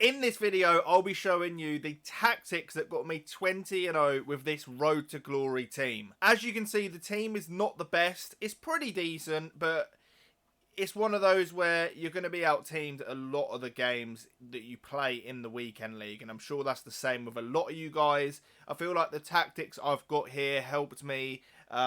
In this video, I'll be showing you the tactics that got me 20-0 with this Road to Glory team. As you can see, the team is not the best. It's pretty decent, but it's one of those where you're going to be out-teamed a lot of the games that you play in the weekend league, and I'm sure that's the same with a lot of you guys. I feel like the tactics I've got here helped me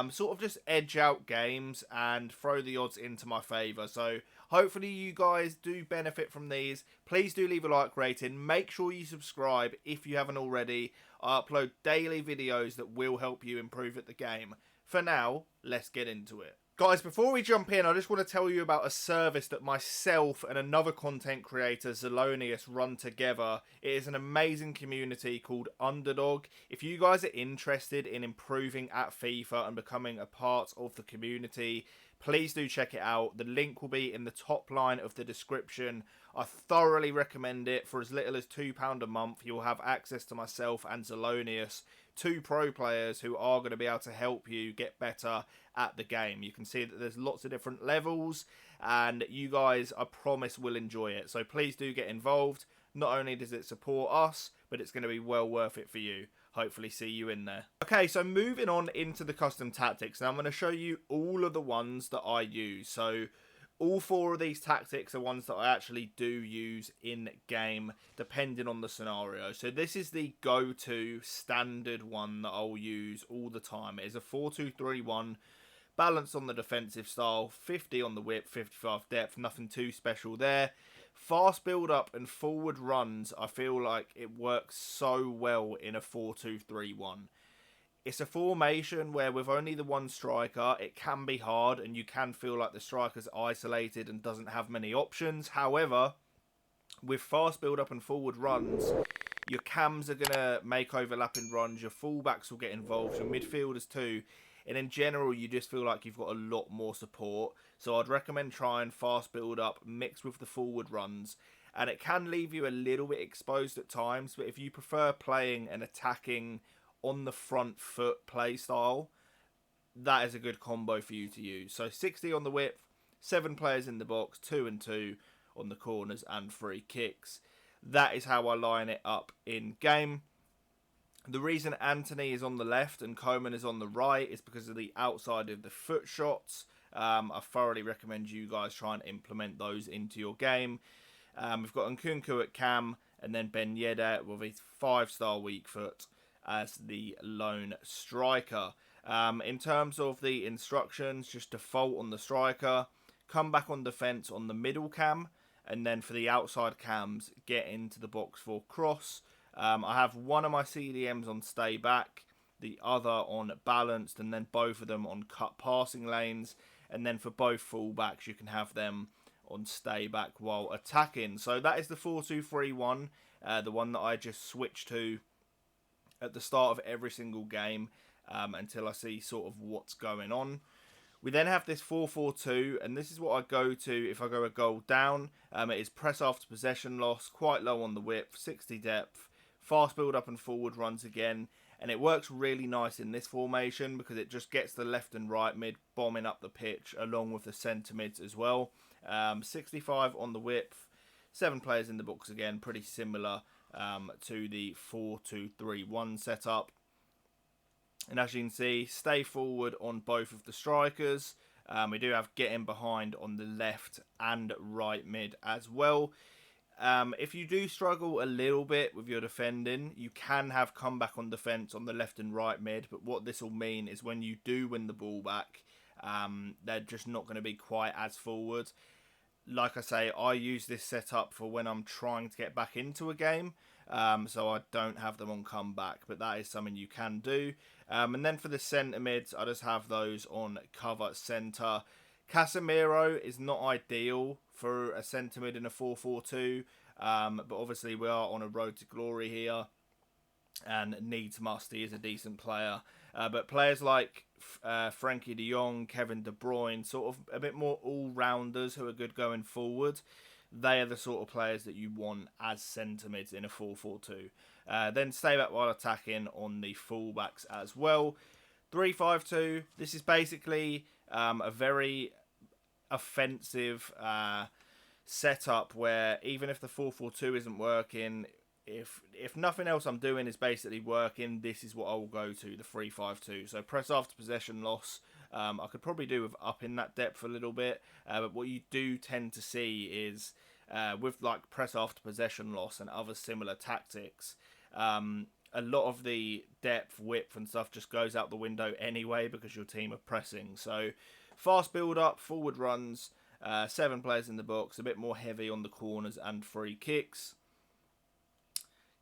sort of just edge out games and throw the odds into my favour. So hopefully you guys do benefit from these. Please do leave a like rating. Make sure you subscribe if you haven't already. I upload daily videos that will help you improve at the game. For now, let's get into it. Guys, before we jump in, I just want to tell you about a service that myself and another content creator, Zelonius, run together. It is an amazing community called Underdog. If you guys are interested in improving at FIFA and becoming a part of the community, please do check it out. The link will be in the top line of the description. I thoroughly recommend it. For as little as £2 a month, you'll have access to myself and Zelonius, two pro players who are going to be able to help you get better at the game. You can see that there's lots of different levels, and you guys, I promise, will enjoy it. So please do get involved. Not only does it support us, but it's going to be well worth it for you. Hopefully see you in there. Okay, so moving on into the custom tactics. Now I'm going to show you all of the ones that I use. So all four of these tactics are ones that I actually do use in game, depending on the scenario. So this is the go-to standard one that I'll use all the time. It is a 4-2-3-1, balanced on the defensive style, 50 on the whip, 55 depth, nothing too special there. Fast build-up and forward runs, I feel like it works so well in a 4-2-3-1. It's a formation where with only the one striker, it can be hard and you can feel like the striker's isolated and doesn't have many options. However, with fast build-up and forward runs, your cams are going to make overlapping runs, your fullbacks will get involved, your midfielders too, and in general you just feel like you've got a lot more support. So I'd recommend trying fast build-up mixed with the forward runs. And it can leave you a little bit exposed at times, but if you prefer playing and attacking on the front foot play style, that is a good combo for you to use. So 60 on the width, 7 players in the box, 2 and 2 on the corners and free kicks. That is how I line it up in game. The reason Anthony is on the left and Coman is on the right is because of the outside of the foot shots. I thoroughly recommend you guys try and implement those into your game. We've got Nkunku at cam and then Ben Yedder with a 5-star weak foot as the lone striker. In terms of the instructions, just default on the striker, come back on defence on the middle cam, and then for the outside cams, get into the box for cross. I have one of my CDMs on stay back, the other on balanced, and then both of them on cut passing lanes. And then for both fullbacks, you can have them on stay back while attacking. So that is the 4-2-3-1, the one that I just switched to at the start of every single game until I see sort of what's going on. We then have this 4-4-2, and this is what I go to if I go a goal down. It is press after possession loss, quite low on the width, 60 depth, fast build up and forward runs again. And it works really nice in this formation because it just gets the left and right mid bombing up the pitch along with the centre mids as well. 65 on the width, 7 players in the box again, pretty similar to the 4-2-3-1 setup. And as you can see, stay forward on both of the strikers. We do have getting behind on the left and right mid as well. If you do struggle a little bit with your defending, you can have comeback on defence on the left and right mid. But what this will mean is when you do win the ball back, they're just not going to be quite as forward. Like I say, I use this setup for when I'm trying to get back into a game, so I don't have them on comeback, but that is something you can do. And then for the centre mids, I just have those on cover centre. Casemiro is not ideal for a centre mid in a 4-4-2, but obviously we are on a road to glory here, and needs must. He is a decent player. But players like Frankie de Jong, Kevin De Bruyne, sort of a bit more all-rounders who are good going forward, they are the sort of players that you want as centre mids in a 4-4-2. Then stay back while attacking on the fullbacks as well. 3-5-2. This is basically a very offensive setup where even if the 4-4-2 isn't working, if nothing else I'm doing is basically working, this is what I will go to, the 3-5-2. So press after possession loss. I could probably do with upping that depth a little bit, but what you do tend to see is with like press after possession loss and other similar tactics, a lot of the depth, width and stuff just goes out the window anyway because your team are pressing. So fast build up, forward runs, 7 players in the box, a bit more heavy on the corners and free kicks.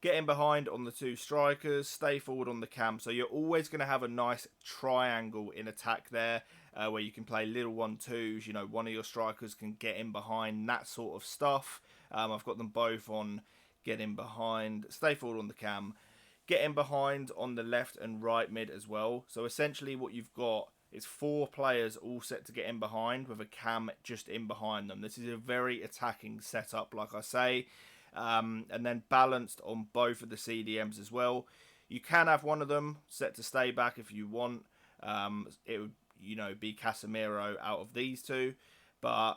Get in behind on the 2 strikers, stay forward on the cam. So you're always going to have a nice triangle in attack there where you can play little 1-2s. You know, one of your strikers can get in behind, that sort of stuff. I've got them both on get in behind, stay forward on the cam, get in behind on the left and right mid as well. So essentially what you've got is 4 players all set to get in behind with a cam just in behind them. This is a very attacking setup, like I say. And then balanced on both of the CDMs as well. You can have one of them set to stay back if you want. It would, you know, be Casemiro out of these 2. But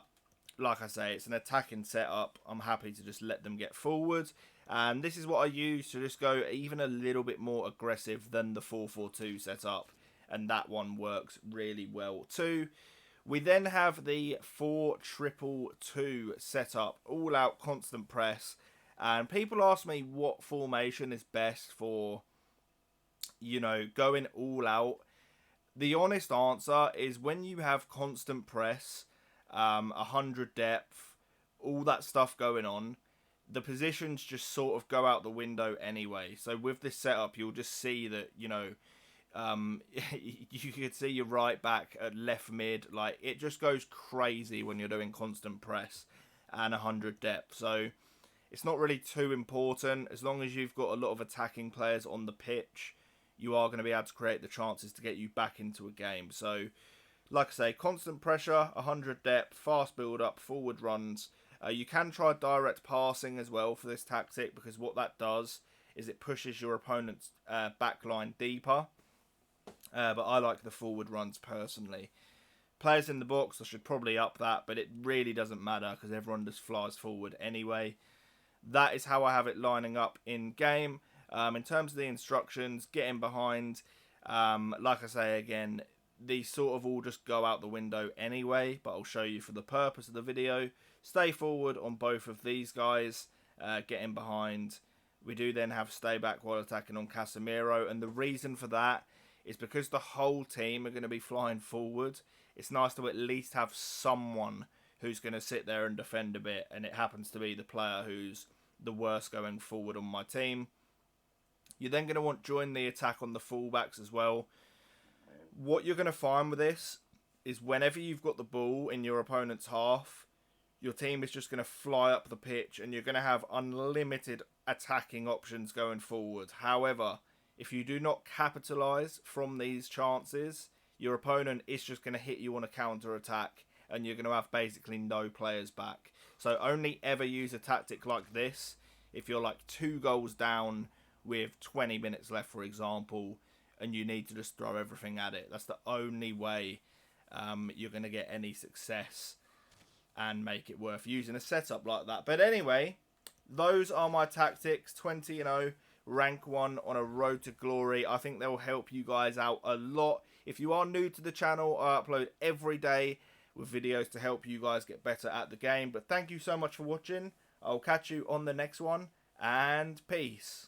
like I say, it's an attacking setup. I'm happy to just let them get forward. And this is what I use to just go even a little bit more aggressive than the 4-4-2 setup. And that one works really well too. We then have the 4-3-2 setup, all out constant press. And people ask me what formation is best for, you know, going all out. The honest answer is when you have constant press, 100 depth, all that stuff going on, the positions just sort of go out the window anyway. So with this setup, you'll just see that, you know, you could see your right back at left mid, like it just goes crazy when you're doing constant press and 100 depth. So it's not really too important. As long as you've got a lot of attacking players on the pitch, you are going to be able to create the chances to get you back into a game. So like I say, constant pressure, 100 depth, fast build up, forward runs. You can try direct passing as well for this tactic, because what that does is it pushes your opponent's backline deeper. But I like the forward runs personally. Players in the box, I should probably up that, but it really doesn't matter because everyone just flies forward anyway. That is how I have it lining up in game. In terms of the instructions, get in behind. Like I say again, these sort of all just go out the window anyway, but I'll show you for the purpose of the video. Stay forward on both of these guys. Get in behind. We do then have stay back while attacking on Casemiro, and the reason for that is because the whole team are going to be flying forward. It's nice to at least have someone who's going to sit there and defend a bit, and it happens to be the player who's the worst going forward on my team. You're then going to want to join the attack on the fullbacks as well. What you're going to find with this is whenever you've got the ball in your opponent's half, your team is just going to fly up the pitch and you're going to have unlimited attacking options going forward. However, if you do not capitalise from these chances, your opponent is just going to hit you on a counter-attack and you're going to have basically no players back. So only ever use a tactic like this if you're like 2 goals down with 20 minutes left, for example, and you need to just throw everything at it. That's the only way you're going to get any success and make it worth using a setup like that. But anyway, those are my tactics. 20-0. Rank 1 on a road to glory. I think they'll help you guys out a lot. If you are new to the channel, I upload every day with videos to help you guys get better at the game. But thank you so much for watching. I'll catch you on the next one, and peace.